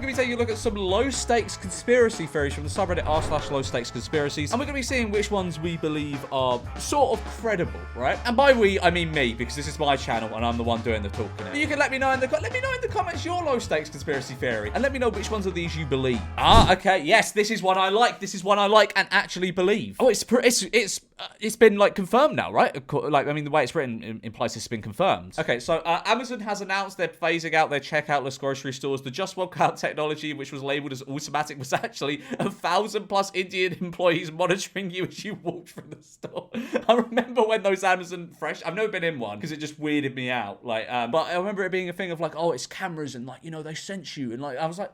going to be taking a look at some low-stakes conspiracy theories from the subreddit r/low-stakes conspiracies, and we're going to be seeing which ones we believe are sort of credible, right? And by we, I mean me, because this is my channel and I'm the one doing the talking. But you can let me know in the comments your low-stakes conspiracy theory, and let me know which ones of these you believe. Ah, okay, yes, this is one I like. This is one I like and actually believe. Oh, it's been like confirmed now, right? Like, I mean, the way it's written implies it's been confirmed. Okay, so Amazon has announced they're phasing out their checkoutless grocery stores. The Just Walk Out technology, which was labeled as automatic, was actually 1,000+ Indian employees monitoring you as you walked through the store. I remember when those Amazon Fresh, I've never been in one because it just weirded me out. Like, but I remember it being a thing of like, oh, it's cameras and like, you know, they sense you, and like, I was like,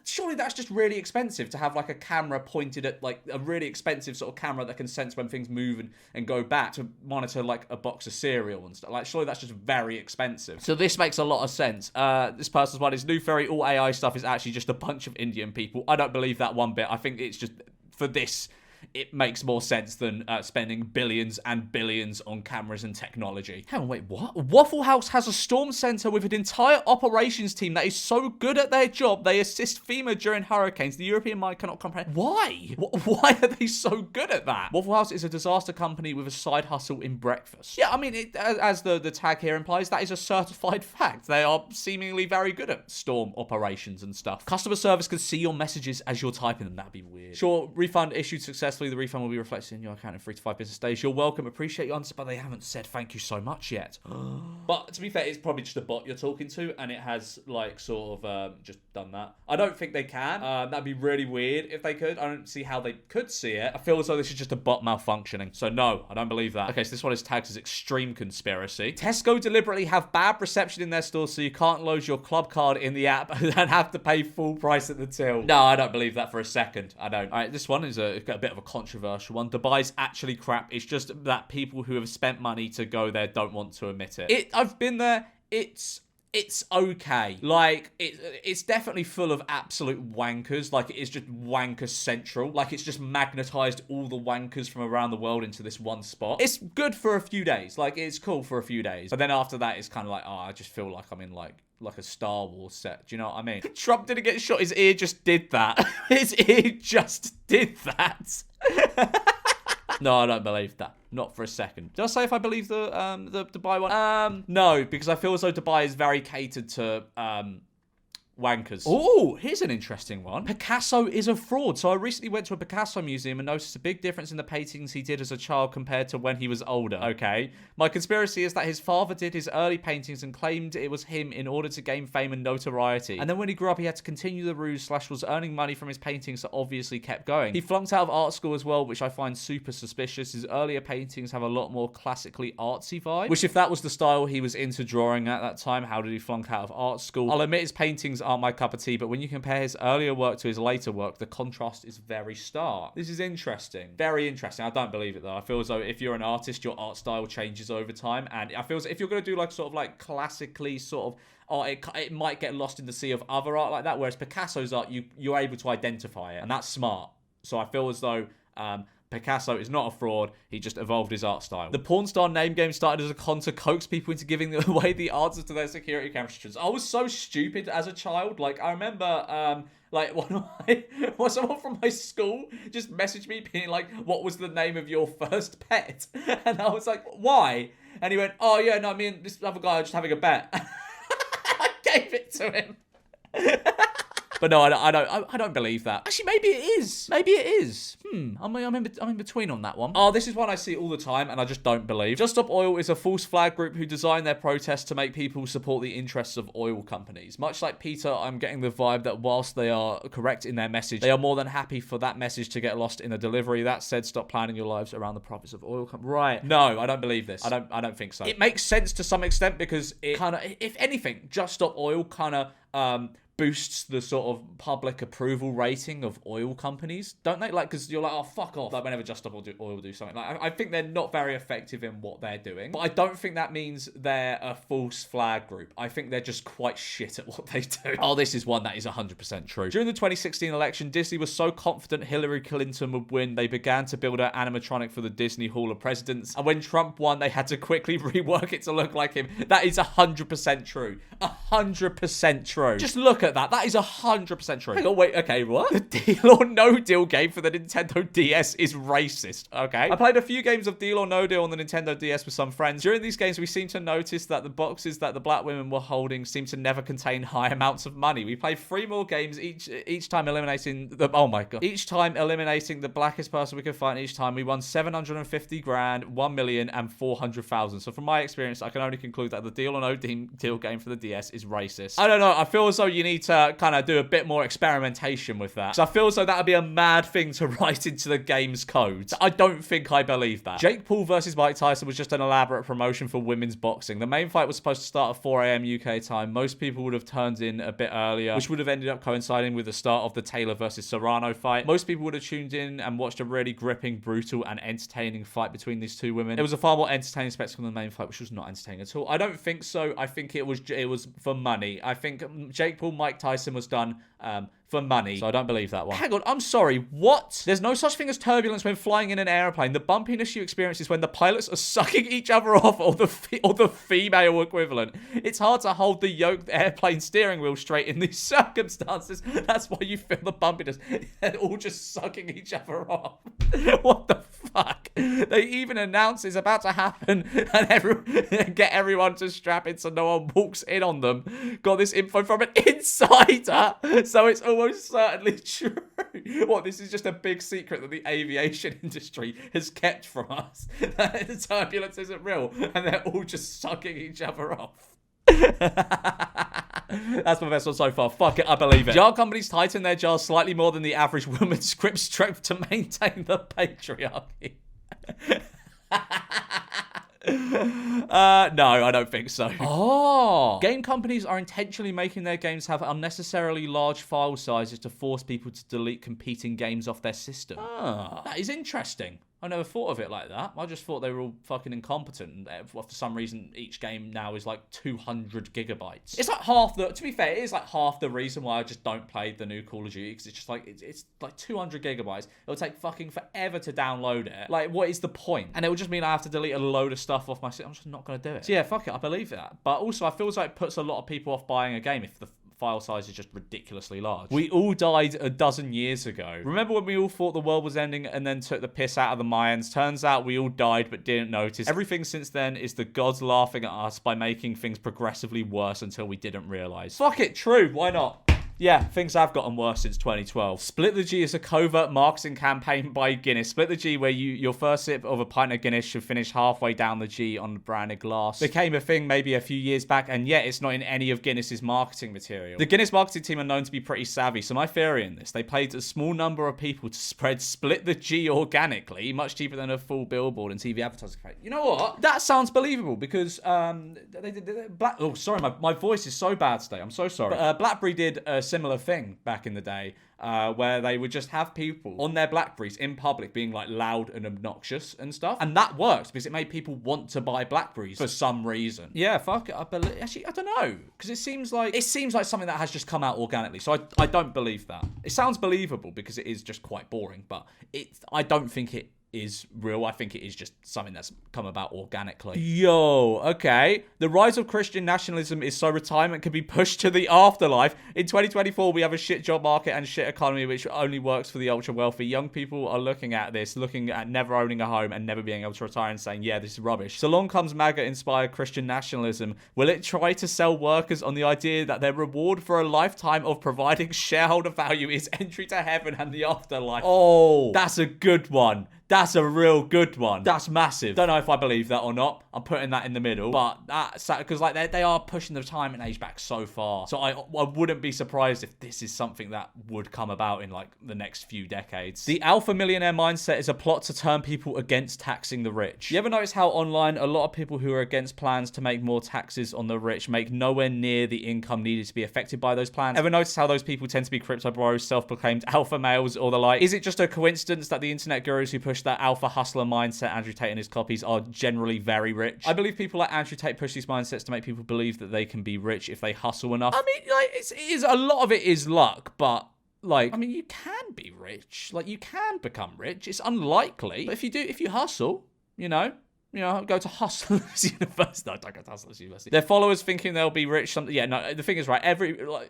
surely that's just really expensive to have like a camera pointed at like a really expensive sort of camera that can sense when things move and go back to monitor like a box of cereal and stuff. Like, surely that's just very expensive. So this makes a lot of sense. This person's one is new theory, all AI stuff is actually just a bunch of Indian people. I don't believe that one bit. I think it's just, for this, it makes more sense than spending billions and billions on cameras and technology. Hang on, wait, what? Waffle House has a storm center with an entire operations team that is so good at their job, they assist FEMA during hurricanes. The European mind cannot comprehend. Why? Why are they so good at that? Waffle House is a disaster company with a side hustle in breakfast. Yeah, I mean, as the tag here implies, that is a certified fact. They are seemingly very good at storm operations and stuff. Customer service can see your messages as you're typing them. That'd be weird. Sure, refund issued successfully. The refund will be reflected in your account in 3 to 5 business days. You're welcome. Appreciate your answer, but they haven't said thank you so much yet. But to be fair, it's probably just a bot you're talking to, and it has like sort of just done that. I don't think they can. That'd be really weird if they could. I don't see how they could see it. I feel as though this is just a bot malfunctioning. So no, I don't believe that. Okay, so this one is tagged as extreme conspiracy. Tesco deliberately have bad reception in their stores, so you can't load your club card in the app and have to pay full price at the till. No, I don't believe that for a second. I don't. All right, this one is a bit of a controversial one. Dubai's actually crap. It's just that people who have spent money to go there don't want to admit it. I've been there. It's okay. Like, it's definitely full of absolute wankers. Like, it is just wanker central. Like, it's just magnetized all the wankers from around the world into this one spot. It's good for a few days. Like, it's cool for a few days. But then after that, it's kind of like, oh, I just feel like I'm in like a Star Wars set. Do you know what I mean? Trump didn't get shot. His ear just did that. His ear just did that. No, I don't believe that. Not for a second. Did I say if I believe the Dubai one? No, because I feel as though Dubai is very catered to wankers. Oh, here's an interesting one. Picasso is a fraud. So I recently went to a Picasso museum and noticed a big difference in the paintings he did as a child compared to when he was older. Okay. My conspiracy is that his father did his early paintings and claimed it was him in order to gain fame and notoriety. And then when he grew up, he had to continue the ruse / was earning money from his paintings that obviously kept going. He flunked out of art school as well, which I find super suspicious. His earlier paintings have a lot more classically artsy vibe, which if that was the style he was into drawing at that time, how did he flunk out of art school? I'll admit his paintings aren't my cup of tea, but when you compare his earlier work to his later work, the contrast is very stark. This is interesting. Very interesting. I don't believe it though. I feel as though if you're an artist, your art style changes over time, and I feel as if you're going to do like sort of like classically sort of art, it might get lost in the sea of other art like that, whereas Picasso's art, you're able to identify it, and that's smart. So I feel as though Picasso is not a fraud. He just evolved his art style. The Pornstar name game started as a con to coax people into giving away the answers to their security questions. I was so stupid as a child. Like, I remember, like, someone from my school just messaged me being like, what was the name of your first pet? And I was like, why? And he went, oh, yeah, no, me and this other guy are just having a bet. I gave it to him. But no, I don't believe that. Actually, maybe it is. Maybe it is. I'm in between on that one. Oh, this is one I see all the time, and I just don't believe. Just Stop Oil is a false flag group who designed their protests to make people support the interests of oil companies. Much like Peter, I'm getting the vibe that whilst they are correct in their message, they are more than happy for that message to get lost in the delivery. That said, stop planning your lives around the profits of oil companies. Right. No, I don't believe this. I don't think so. It makes sense to some extent because it kind of, if anything, Just Stop Oil kind of boosts the sort of public approval rating of oil companies, don't they? Like, because you're like, oh, fuck off. Like, whenever Just Stop Oil do something. Like, I think they're not very effective in what they're doing. But I don't think that means they're a false flag group. I think they're just quite shit at what they do. Oh, this is one that is 100% true. During the 2016 election, Disney was so confident Hillary Clinton would win, they began to build an animatronic for the Disney Hall of Presidents. And when Trump won, they had to quickly rework it to look like him. That is 100% true. 100% true. Just look at that. That is 100% true. Hang on, wait, okay, what? The Deal or No Deal game for the Nintendo DS is racist, okay? I played a few games of Deal or No Deal on the Nintendo DS with some friends. During these games, we seemed to notice that the boxes that the black women were holding seemed to never contain high amounts of money. We played 3 more games each time eliminating the... Oh my god. Each time eliminating the blackest person we could find each time. We won 750 grand, 1 million, and 400,000. So from my experience, I can only conclude that the Deal or No Deal game for the DS is racist. I don't know. I feel as though you need to kind of do a bit more experimentation with that. So I feel as though that would be a mad thing to write into the game's code. I don't think I believe that. Jake Paul versus Mike Tyson was just an elaborate promotion for women's boxing. The main fight was supposed to start at 4 a.m. UK time. Most people would have turned in a bit earlier, which would have ended up coinciding with the start of the Taylor versus Serrano fight. Most people would have tuned in and watched a really gripping, brutal, and entertaining fight between these two women. It was a far more entertaining spectacle than the main fight, which was not entertaining at all. I don't think so. I think it was for money. I think Jake Paul, Mike Tyson was done for money. So I don't believe that one. Hang on, I'm sorry, what? There's no such thing as turbulence when flying in an airplane. The bumpiness you experience is when the pilots are sucking each other off, or the female equivalent. It's hard to hold the yoked airplane steering wheel straight in these circumstances. That's why you feel the bumpiness. They're all just sucking each other off. What the fuck? They even announce it's about to happen and get everyone to strap in so no one walks in on them. Got this info from an insider, so it's almost certainly true. What, this is just a big secret that the aviation industry has kept from us? That the turbulence isn't real and they're all just sucking each other off. That's my best one so far. Fuck it, I believe it. Jar companies tighten their jars slightly more than the average woman's grip strength to maintain the patriarchy. No, I don't think so. Oh. Game companies are intentionally making their games have unnecessarily large file sizes to force people to delete competing games off their system. Ah, that is interesting. I never thought of it like that. I just thought they were all fucking incompetent. For some reason, each game now is like 200 gigabytes. It's like half the... To be fair, it is like half the reason why I just don't play the new Call of Duty. Because it's just like... It's like 200 gigabytes. It'll take fucking forever to download it. Like, what is the point? And it will just mean I have to delete a load of stuff off my system. I'm just not going to do it. So yeah, fuck it. I believe that. But also, I feel like it puts a lot of people off buying a game if the file size is just ridiculously large. We all died a dozen years ago. Remember when we all thought the world was ending and then took the piss out of the Mayans? Turns out we all died but didn't notice. Everything since then is the gods laughing at us by making things progressively worse until we didn't realize. Fuck it, true, why not? Yeah, things have gotten worse since 2012. Split the G is a covert marketing campaign by Guinness. Split the G, where your first sip of a pint of Guinness should finish halfway down the G on the branded glass, became a thing maybe a few years back, and yet it's not in any of Guinness's marketing material. The Guinness marketing team are known to be pretty savvy, so my theory in this, they paid a small number of people to spread Split the G organically, much cheaper than a full billboard and TV advertising. You know what? That sounds believable, because oh, sorry, my voice is so bad today. I'm so sorry. But, BlackBerry did a similar thing back in the day, where they would just have people on their Blackberries in public being like loud and obnoxious and stuff, and that worked because it made people want to buy Blackberries for some reason. Yeah, fuck it. Actually, I don't know, because it seems like something that has just come out organically. So I don't believe that. It sounds believable because it is just quite boring, but I don't think it is real. I think it is just something that's come about organically. Yo, okay. The rise of Christian nationalism is so retirement can be pushed to the afterlife. In 2024, we have a shit job market and shit economy which only works for the ultra wealthy. Young people are looking at never owning a home and never being able to retire and saying, yeah, this is rubbish. So long comes MAGA-inspired Christian nationalism. Will it try to sell workers on the idea that their reward for a lifetime of providing shareholder value is entry to heaven and the afterlife? Oh, that's a good one. That's a real good one. That's massive. Don't know if I believe that or not. I'm putting that in the middle. But that's because like they are pushing the retirement age back so far. So I wouldn't be surprised if this is something that would come about in like the next few decades. The alpha millionaire mindset is a plot to turn people against taxing the rich. You ever notice how online a lot of people who are against plans to make more taxes on the rich make nowhere near the income needed to be affected by those plans? Ever notice how those people tend to be crypto bros, self-proclaimed alpha males or the like? Is it just a coincidence that the internet gurus who push that alpha hustle mindset, Andrew Tate and his copies, are generally very rich? I believe people like Andrew Tate push these mindsets to make people believe that they can be rich if they hustle enough. I mean, like, it is a lot of it is luck, but like, I mean, you can be rich. Like, you can become rich. It's unlikely, but if you hustle, you know, you know, go to Hustlers University. No, don't go to Hustlers University. Their followers thinking they'll be rich. Yeah, no, the thing is, right,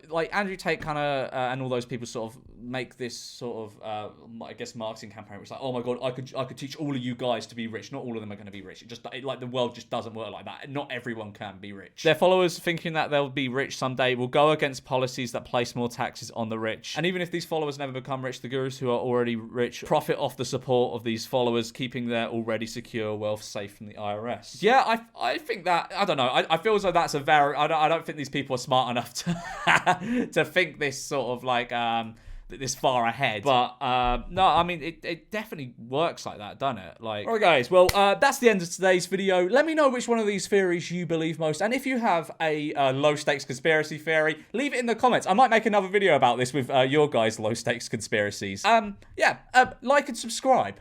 like Andrew Tate kind of, and all those people sort of make this sort of, I guess, marketing campaign. It's like, oh my God, I could teach all of you guys to be rich. Not all of them are going to be rich. Like, the world just doesn't work like that. Not everyone can be rich. Their followers thinking that they'll be rich someday will go against policies that place more taxes on the rich. And even if these followers never become rich, the gurus who are already rich profit off the support of these followers, keeping their already secure wealth safe from the IRS. Yeah, I think that, I don't know, I feel as though that's a very, I don't think these people are smart enough to to think this sort of like, this far ahead. But no, I mean, it definitely works like that, doesn't it? Like, all right, guys, well, that's the end of today's video. Let me know which one of these theories you believe most, and if you have a low stakes conspiracy theory, leave it in the comments. I might make another video about this with your guys' low stakes conspiracies. Yeah, like and subscribe.